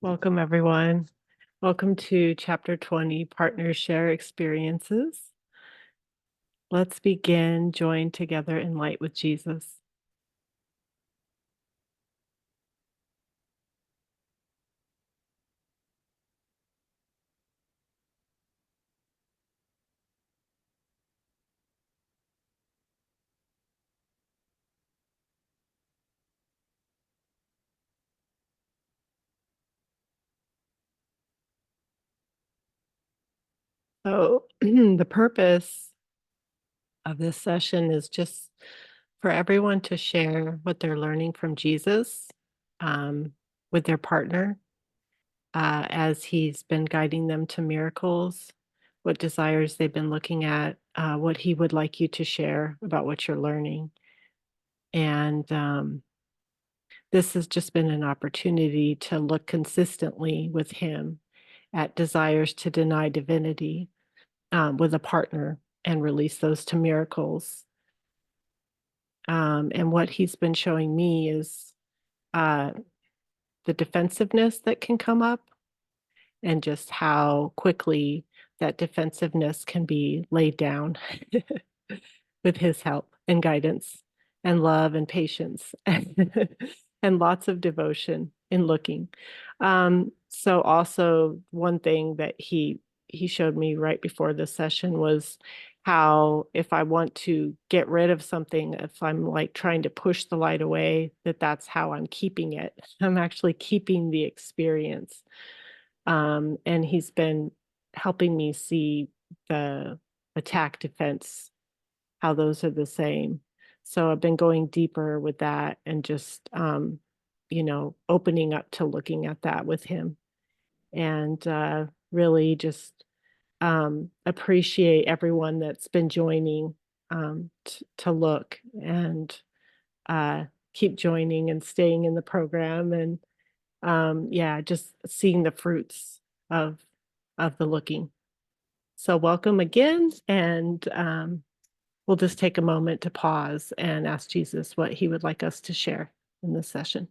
Welcome, everyone. Welcome to Chapter 20, Partners Share Experiences. Let's begin joined together in light with Jesus. So the purpose of this session is just for everyone to share what they're learning from Jesus with their partner as he's been guiding them to miracles, what desires they've been looking at, what he would like you to share about what you're learning. And this has just been an opportunity to look consistently with him at desires to deny divinity with a partner and release those to miracles. And what he's been showing me is the defensiveness that can come up and just how quickly that defensiveness can be laid down with his help and guidance and love and patience and lots of devotion in looking. So also one thing that he showed me right before this session was how if I want to get rid of something, if I'm like trying to push the light away, that's how I'm keeping it. I'm actually keeping the experience. And he's been helping me see the attack defense, how those are the same. So I've been going deeper with that and just, opening up to looking at that with him and really just appreciate everyone that's been joining to look and keep joining and staying in the program and just seeing the fruits of the looking. So welcome again, and we'll just take a moment to pause and ask Jesus what he would like us to share in this session.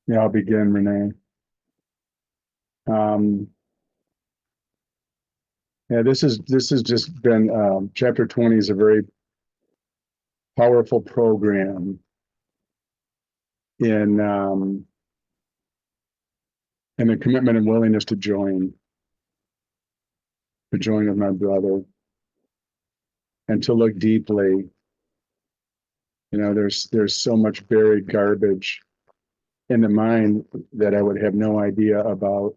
Yeah, I'll begin, Renee. This has just been chapter 20 is a very powerful program in the commitment and willingness to join with my brother and to look deeply. You know, there's so much buried garbage in the mind that I would have no idea about.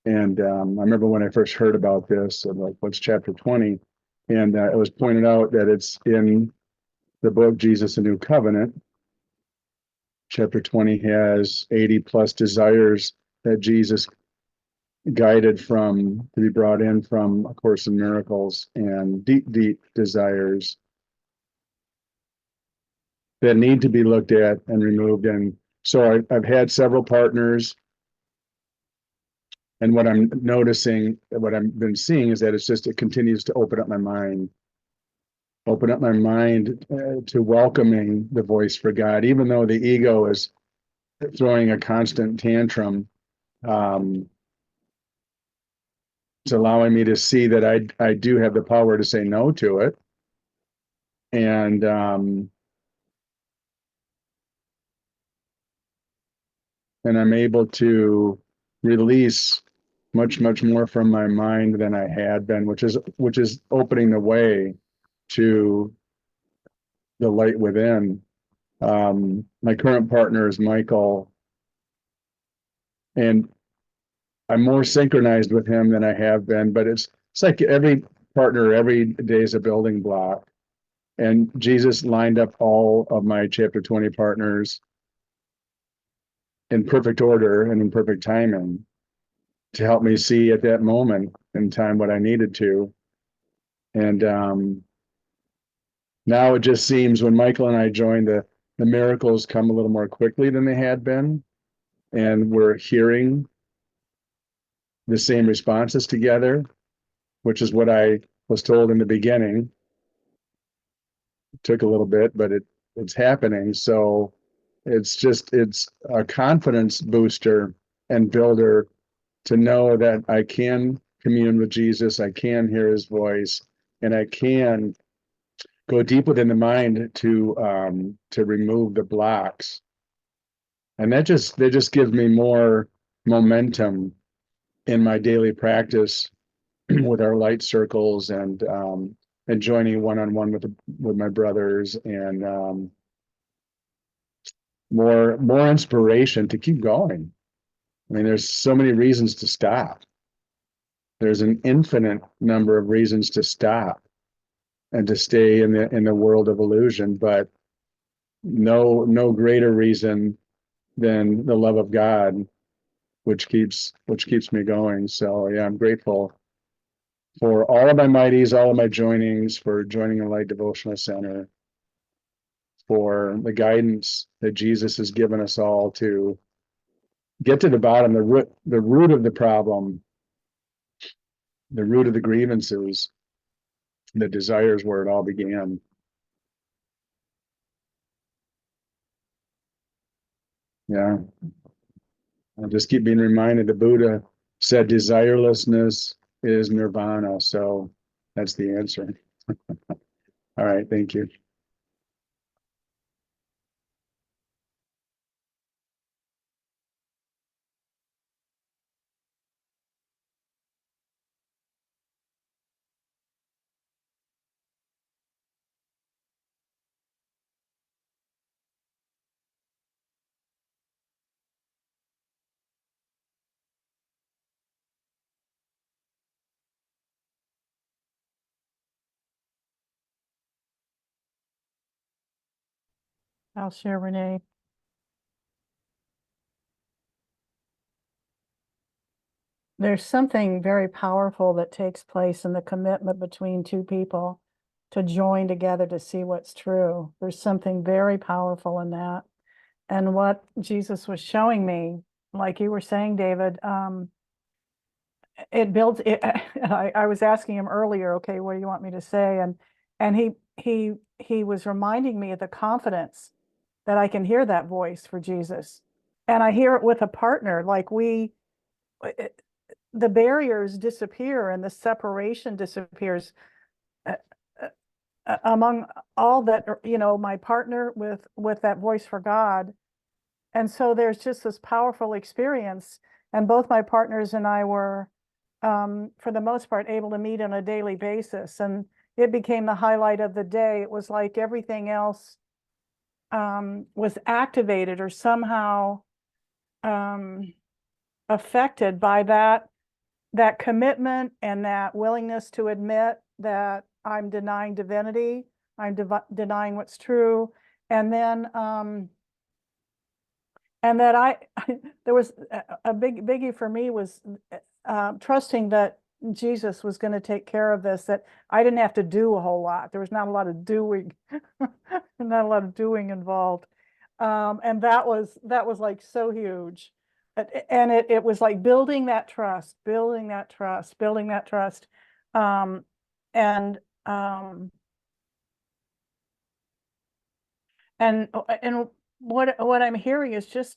And I remember when I first heard about this, I'm like, what's chapter 20? And it was pointed out that it's in the book, Jesus, a New Covenant. Chapter 20 has 80 plus desires that Jesus guided from, to be brought in from A Course in Miracles, and deep, deep desires that need to be looked at and removed. And so I've had several partners. And what I'm noticing, what I've been seeing is that it continues to open up my mind to welcoming the voice for God, even though the ego is throwing a constant tantrum. It's allowing me to see that I do have the power to say no to it. And I'm able to release much more from my mind than I had been, which is opening the way to the light within. My current partner is Michael, and I'm more synchronized with him than I have been, but it's like every partner every day is a building block. And Jesus lined up all of my chapter 20 partners in perfect order and in perfect timing to help me see at that moment in time what I needed to. And now it just seems when Michael and I joined, the miracles come a little more quickly than they had been. And we're hearing the same responses together, which is what I was told in the beginning. It took a little bit, but it's happening. So it's a confidence booster and builder to know that I can commune with Jesus, I can hear his voice, and I can go deep within the mind to remove the blocks. And that just gives me more momentum in my daily practice with our light circles and joining one-on-one with my brothers and more inspiration to keep going. I mean, there's so many reasons to stop. There's an infinite number of reasons to stop and to stay in the world of illusion, but no greater reason than the love of God, which keeps me going. So yeah, I'm grateful for all of my mighties, all of my joinings, for joining the Light Devotional Center, for the guidance that Jesus has given us all to get to the bottom, the root of the problem, the root of the grievances, the desires where it all began. Yeah. I'll just keep being reminded the Buddha said desirelessness is nirvana. So that's the answer. All right. Thank you. I'll share, Renee. There's something very powerful that takes place in the commitment between two people to join together to see what's true. There's something very powerful in that. And what Jesus was showing me, like you were saying, David, it builds it. I was asking him earlier, okay, what do you want me to say? And he was reminding me of the confidence that I can hear that voice for Jesus. And I hear it with a partner, like the barriers disappear and the separation disappears uh, among all that, my partner with that voice for God. And so there's just this powerful experience. And both my partners and I were, for the most part, able to meet on a daily basis. And it became the highlight of the day. It was like everything else was activated or somehow affected by that commitment and that willingness to admit that I'm denying divinity, I'm denying what's true, and then and that there was a big biggie for me was trusting that Jesus was going to take care of this, that I didn't have to do a whole lot. There was not a lot of doing, not a lot of doing involved, and that was like so huge. And it was like building that trust, building that trust, building that trust. And and what I'm hearing is just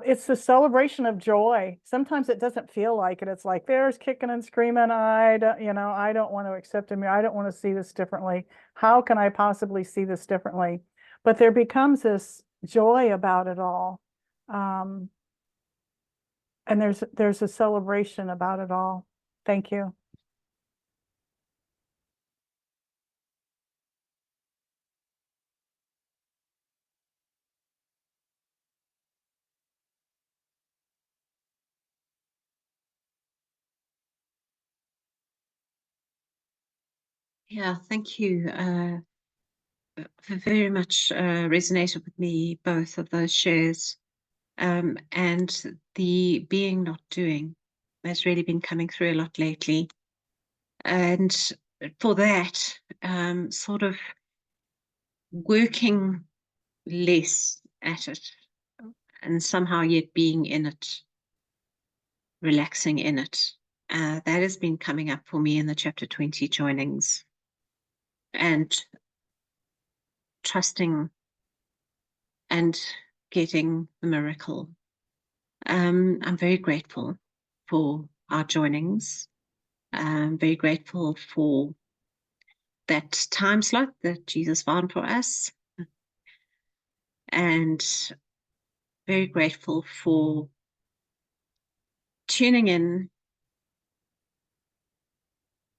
it's the celebration of joy. Sometimes it doesn't feel like it. It's like there's kicking and screaming. I don't want to accept him. I don't want to see this differently. How can I possibly see this differently? But there becomes this joy about it all. And there's a celebration about it all. Thank you. Yeah, thank you. Very much resonated with me, both of those shares. And the being not doing has really been coming through a lot lately. And for that, sort of working less at it and somehow yet being in it, relaxing in it. That has been coming up for me in the chapter 20 joinings. And trusting and getting the miracle. I'm very grateful for our joinings. I'm very grateful for that time slot that Jesus found for us. And very grateful for tuning in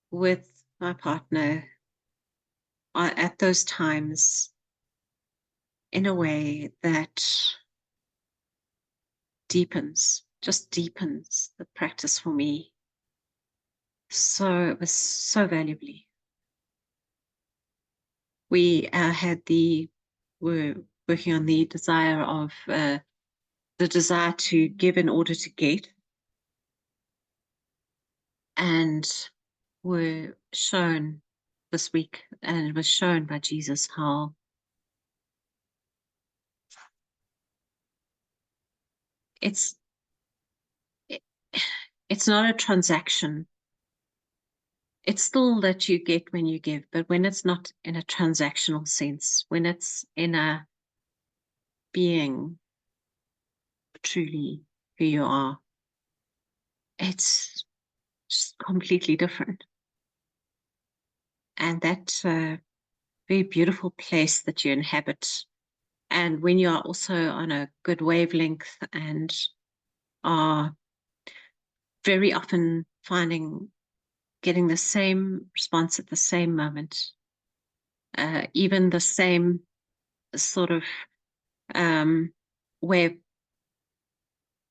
with my partner at those times in a way that just deepens the practice for me. So it was so valuably. We were working on the desire to give in order to get, and were shown this week, and it was shown by Jesus how it's not a transaction. It's still that you get when you give, but when it's not in a transactional sense, when it's in a being truly who you are, it's just completely different. And that's a very beautiful place that you inhabit. And when you are also on a good wavelength and are very often getting the same response at the same moment, even the same sort of way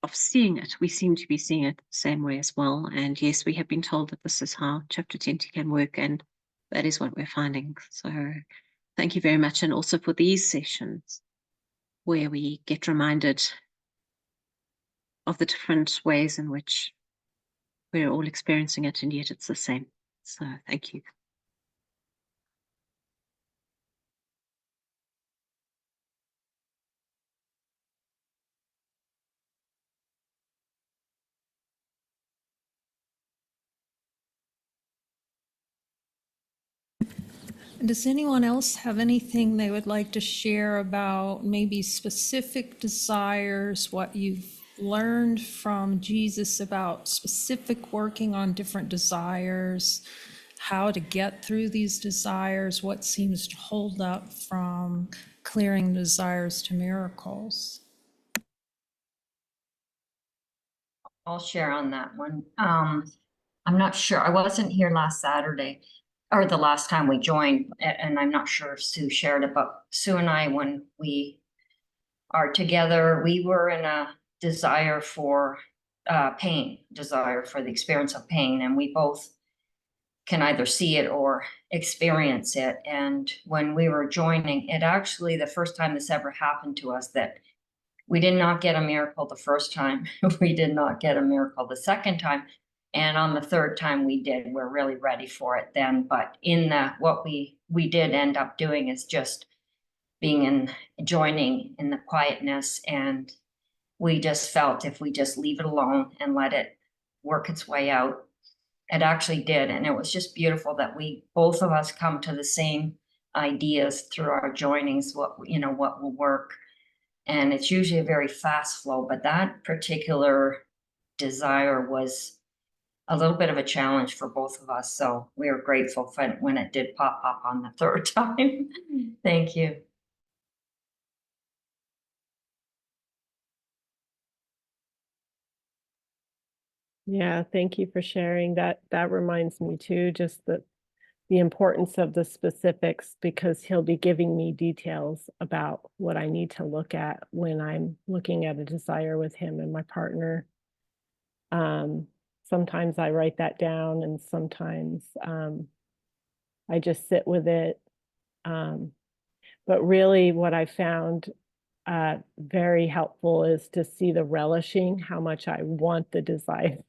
of seeing it, we seem to be seeing it the same way as well. And yes, we have been told that this is how chapter 20 can work, and that is what we're finding. So thank you very much. And also for these sessions where we get reminded of the different ways in which we're all experiencing it, and yet it's the same. So thank you. Does anyone else have anything they would like to share about maybe specific desires, what you've learned from Jesus about specific working on different desires, how to get through these desires, what seems to hold up from clearing desires to miracles? I'll share on that one. I'm not sure. I wasn't here last Saturday or the last time we joined, and I'm not sure if Sue shared it, but Sue and I, when we are together, we were in a desire for desire for the experience of pain, and we both can either see it or experience it. And when we were joining, it actually, the first time this ever happened to us, that we did not get a miracle the first time. We did not get a miracle the second time. And on the third time we did, we're really ready for it then. But in what we did end up doing is just joining in the quietness. And we just felt if we just leave it alone and let it work its way out, it actually did. And it was just beautiful that both of us come to the same ideas through our joinings, what will work. And it's usually a very fast flow, but that particular desire was a little bit of a challenge for both of us. So we are grateful for when it did pop up on the third time. Thank you. Yeah, thank you for sharing that. That reminds me too, just the importance of the specifics, because he'll be giving me details about what I need to look at when I'm looking at a desire with him and my partner. Sometimes I write that down, and sometimes I just sit with it. But really what I found very helpful is to see the relishing, how much I want the desire.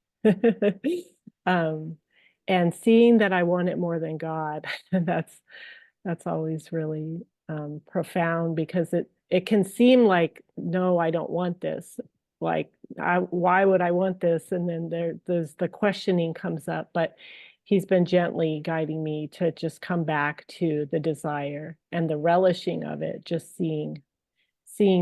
And seeing that I want it more than God. That's always really profound, because it can seem like, no, I don't want this. Like, why would I want this? And then there's the questioning comes up, but he's been gently guiding me to just come back to the desire and the relishing of it, just seeing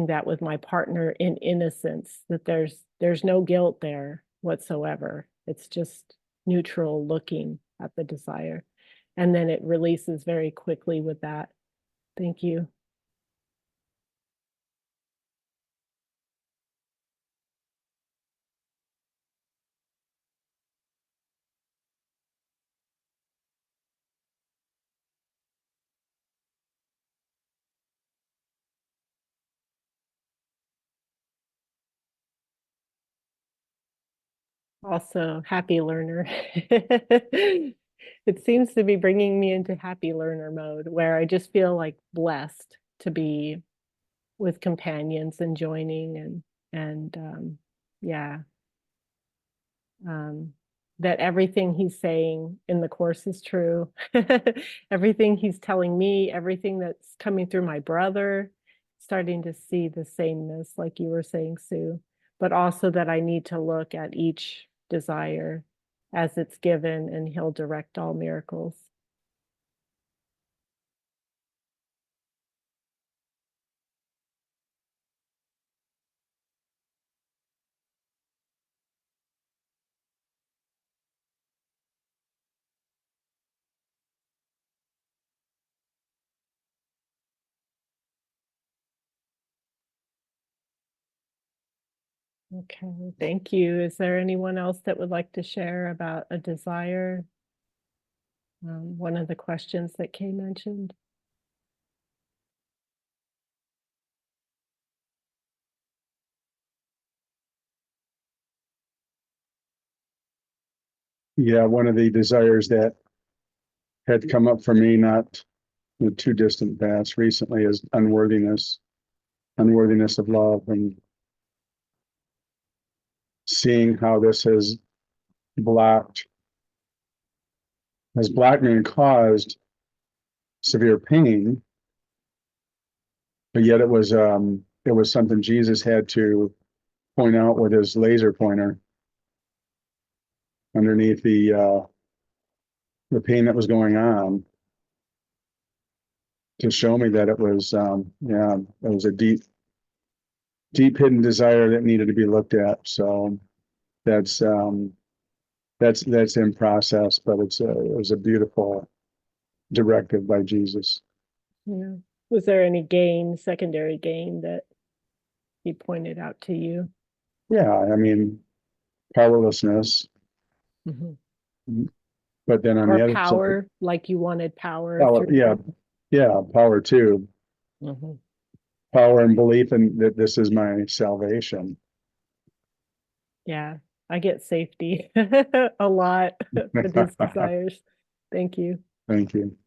that with my partner in innocence, that there's no guilt there whatsoever. It's just neutral looking at the desire. And then it releases very quickly with that. Thank you. Also, happy learner. It seems to be bringing me into happy learner mode, where I just feel like blessed to be with companions and joining, and yeah, that everything he's saying in the course is true. Everything he's telling me, everything that's coming through my brother, starting to see the sameness, like you were saying, Sue, but also that I need to look at each desire as it's given, and he'll direct all miracles. Okay, thank you. Is there anyone else that would like to share about a desire? One of the questions that Kay mentioned. Yeah, one of the desires that had come up for me, not the too distant past recently, is unworthiness of love, and seeing how this has blocked me and caused severe pain. But yet it was something Jesus had to point out with his laser pointer underneath the pain that was going on, to show me that it was a deep hidden desire that needed to be looked at. So that's in process, but it was a beautiful directive by Jesus. Yeah. Was there any secondary gain that he pointed out to you? Yeah, I mean, powerlessness, but then on the Or other power, like you wanted power? side, power too. Mhm. Power and belief in that this is my salvation. Yeah, I get safety a lot with his desires. Thank you. Thank you.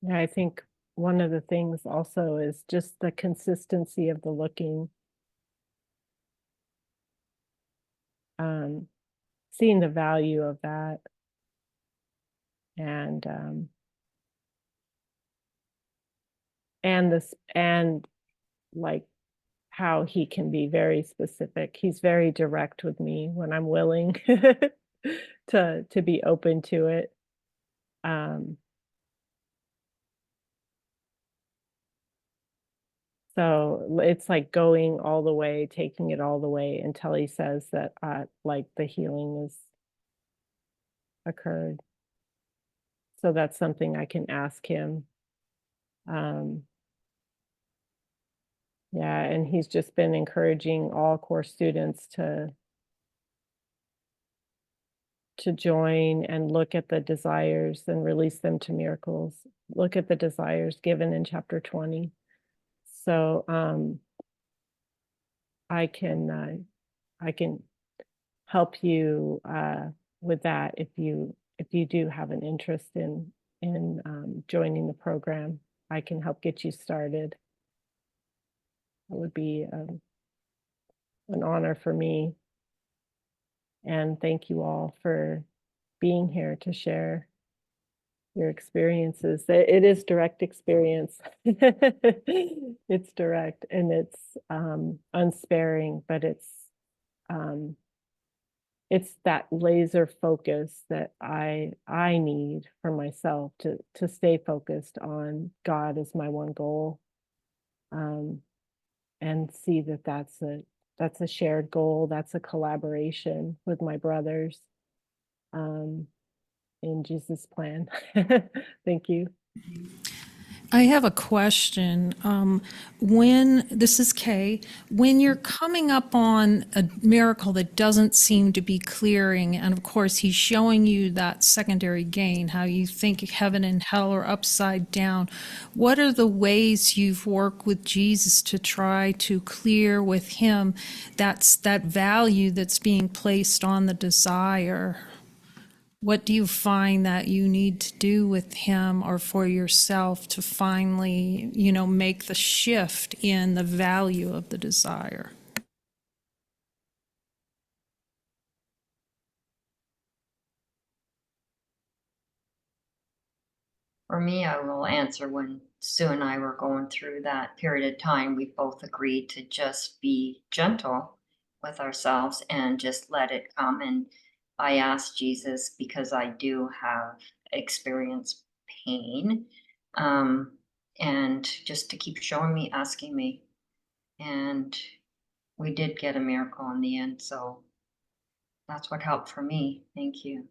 Yeah, I think one of the things also is just the consistency of the looking. Seeing the value of that, and like how he can be very specific. He's very direct with me when I'm willing to be open to it. So it's like going all the way, taking it all the way until he says that like the healing has occurred. So that's something I can ask him. Yeah, and he's just been encouraging all course students to join and look at the desires and release them to miracles. Look at the desires given in chapter 20. So I can help you with that if you do have an interest in joining the program. I can help get you started. It would be an honor for me. And thank you all for being here to share your experiences. It is direct experience. It's direct and it's unsparing, but it's that laser focus that I need for myself to stay focused on God as my one goal, and see that that's a shared goal. That's a collaboration with my brothers in Jesus' plan. Thank you. I have a question. This is Kay, when you're coming up on a miracle that doesn't seem to be clearing, and of course he's showing you that secondary gain, how you think heaven and hell are upside down, what are the ways you've worked with Jesus to try to clear with him that value that's being placed on the desire? What do you find that you need to do with him or for yourself to finally, make the shift in the value of the desire? For me, I will answer when Sue and I were going through that period of time, we both agreed to just be gentle with ourselves and just let it come. And I asked Jesus because I do have experienced pain, and just to keep showing me, asking me. And we did get a miracle in the end. So that's what helped for me. Thank you.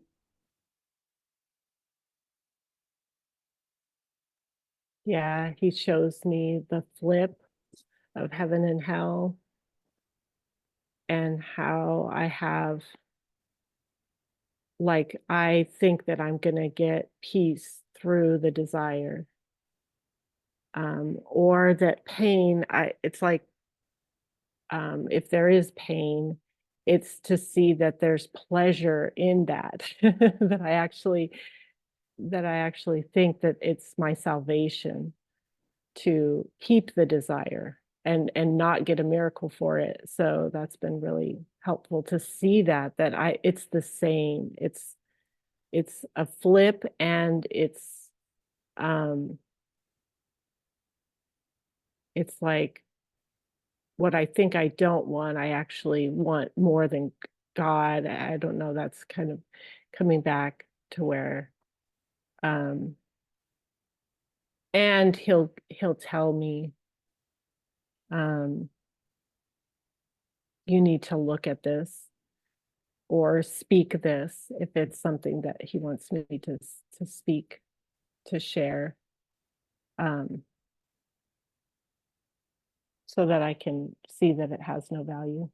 Yeah, he shows me the flip of heaven and hell and how I have, like, I think that I'm going to get peace through the desire. Or that pain, it's like, if there is pain, it's to see that there's pleasure in that, that I actually think that it's my salvation to keep the desire and not get a miracle for it. So that's been really helpful to see that it's the same. It's a flip, and it's like what I think I don't want, I actually want more than God. I don't know, that's kind of coming back to where and he'll tell me, you need to look at this or speak this if it's something that he wants me to speak, to share, so that I can see that it has no value.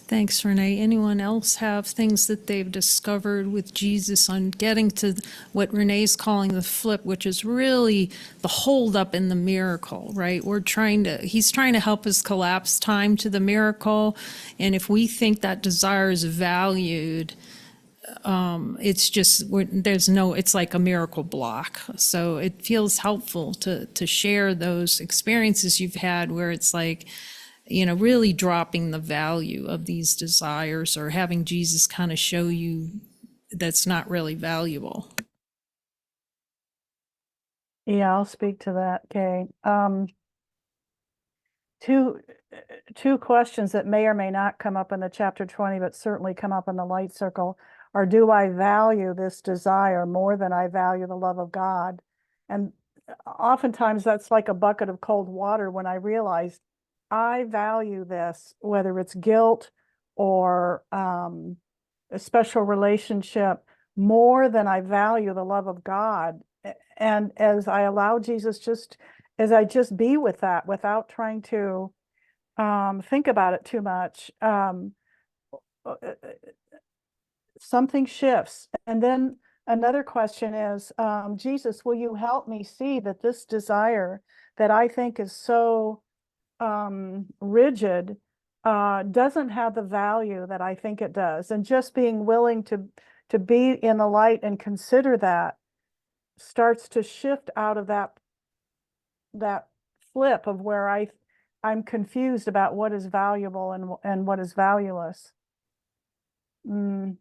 Thanks, Renee. Anyone else have things that they've discovered with Jesus on getting to what Renee's calling the flip, which is really the holdup in the miracle, right? He's trying to help us collapse time to the miracle. And if we think that desire is valued, it's like a miracle block. So it feels helpful to share those experiences you've had where it's like, really dropping the value of these desires or having Jesus kind of show you that's not really valuable. Yeah, I'll speak to that, Kay. Two questions that may or may not come up in the chapter 20, but certainly come up in the light circle are, do I value this desire more than I value the love of God? And oftentimes that's like a bucket of cold water when I realize I value this, whether it's guilt or a special relationship more than I value the love of God. And as I allow Jesus, as I just be with that without trying to think about it too much, something shifts. And then another question is, Jesus, will you help me see that this desire that I think is so rigid doesn't have the value that I think it does? And just being willing to be in the light and consider that starts to shift out of that flip of where I'm confused about what is valuable and what is valueless. And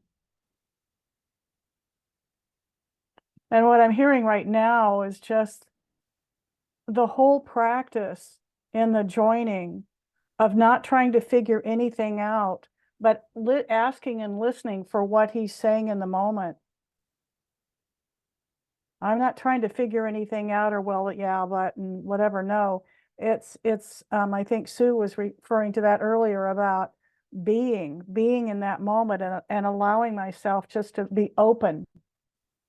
what I'm hearing right now is just the whole practice in the joining of not trying to figure anything out, but asking and listening for what he's saying in the moment. I'm not trying to figure anything out or, well, yeah, but, and whatever. No, it's I think Sue was referring to that earlier about being in that moment and allowing myself just to be open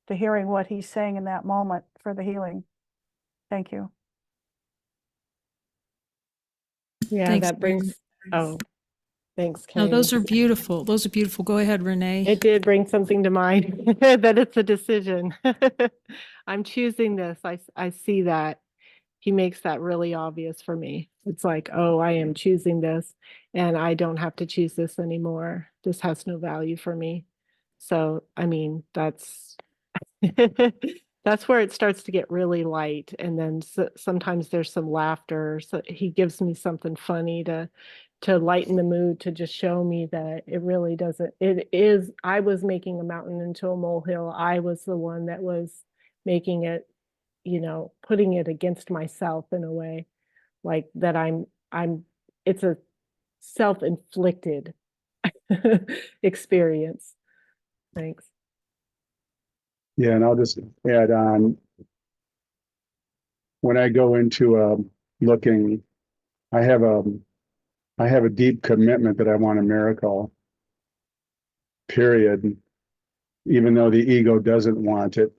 to hearing what he's saying in that moment for the healing. Thank you. Yeah, Thanks, that brings, oh, thanks, No, Karen. those are beautiful. Those are beautiful. Go ahead, Renee. It did bring something to mind, that it's a decision. I'm choosing this. I see that. He makes that really obvious for me. It's like, oh, I am choosing this and I don't have to choose this anymore. This has no value for me. So, I mean, that's that's where it starts to get really light. And then sometimes there's some laughter. So he gives me something funny to lighten the mood, to just show me that it really doesn't, it is, I was making a mountain into a molehill. I was the one that was making it, you know, putting it against myself in a way, like that it's a self-inflicted experience. Thanks. Yeah, and I'll just add on. When I go into looking, I have a deep commitment that I want a miracle, period. Even though the ego doesn't want it,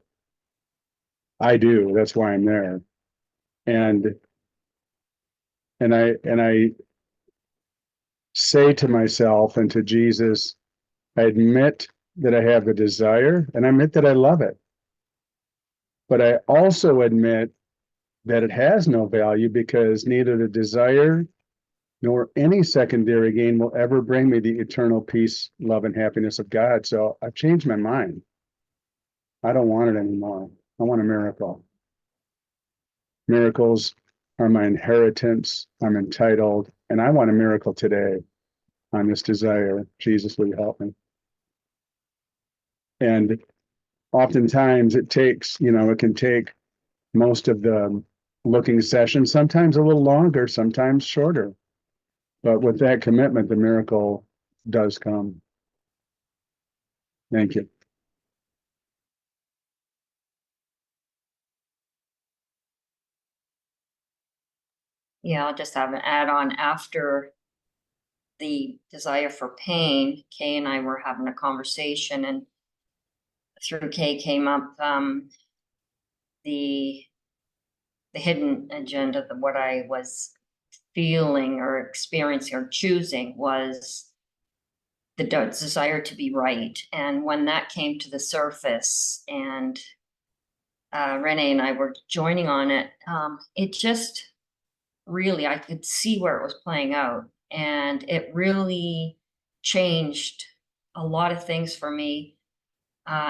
I do. That's why I'm there. And I say to myself and to Jesus, I admit that I have the desire and I admit that I love it. But I also admit that it has no value because neither the desire nor any secondary gain will ever bring me the eternal peace, love, and happiness of God. So I've changed my mind. I don't want it anymore. I want a miracle. Miracles are my inheritance. I'm entitled, and I want a miracle today on this desire. Jesus, will you help me? And oftentimes it takes, it can take most of the looking session, sometimes a little longer, sometimes shorter. But with that commitment, the miracle does come. Thank you. Yeah, I'll just have an add-on. After the desire for pain, Kay and I were having a conversation, and through Kay came up the hidden agenda, what I was feeling or experiencing or choosing was the desire to be right. And when that came to the surface and Renee and I were joining on it, it just really, I could see where it was playing out, and it really changed a lot of things for me.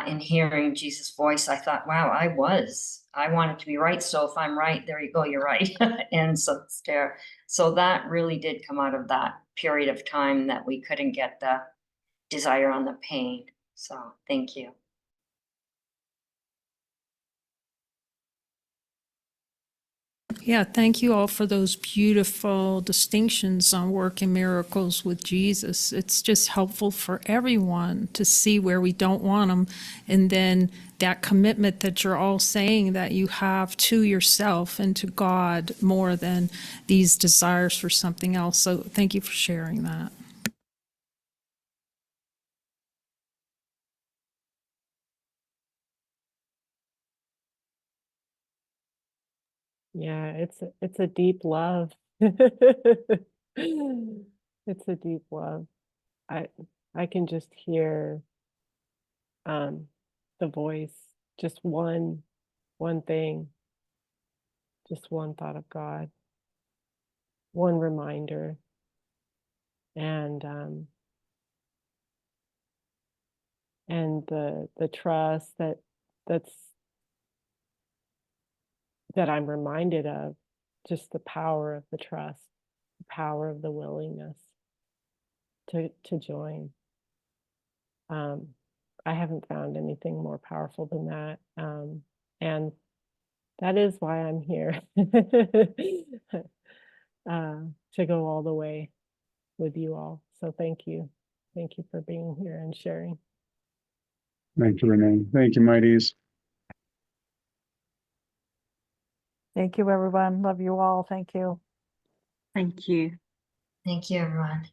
In hearing Jesus' voice, I thought, wow, I wanted to be right. So if I'm right, there you go, you're right. And so it's there. So that really did come out of that period of time that we couldn't get the desire on the pain. So thank you. Yeah, thank you all for those beautiful distinctions on working miracles with Jesus. It's just helpful for everyone to see where we don't want them. And then that commitment that you're all saying that you have to yourself and to God more than these desires for something else. So thank you for sharing that. Yeah, it's a deep love. It's a deep love. I I can just hear the voice, just one thing, just one thought of God, one reminder. And the trust that's that I'm reminded of, just the power of the trust, the power of the willingness to join. I haven't found anything more powerful than that. And that is why I'm here, to go all the way with you all. So thank you. Thank you for being here and sharing. Thank you, Renee. Thank you, Mighties. Thank you, everyone. Love you all. Thank you. Thank you. Thank you, everyone.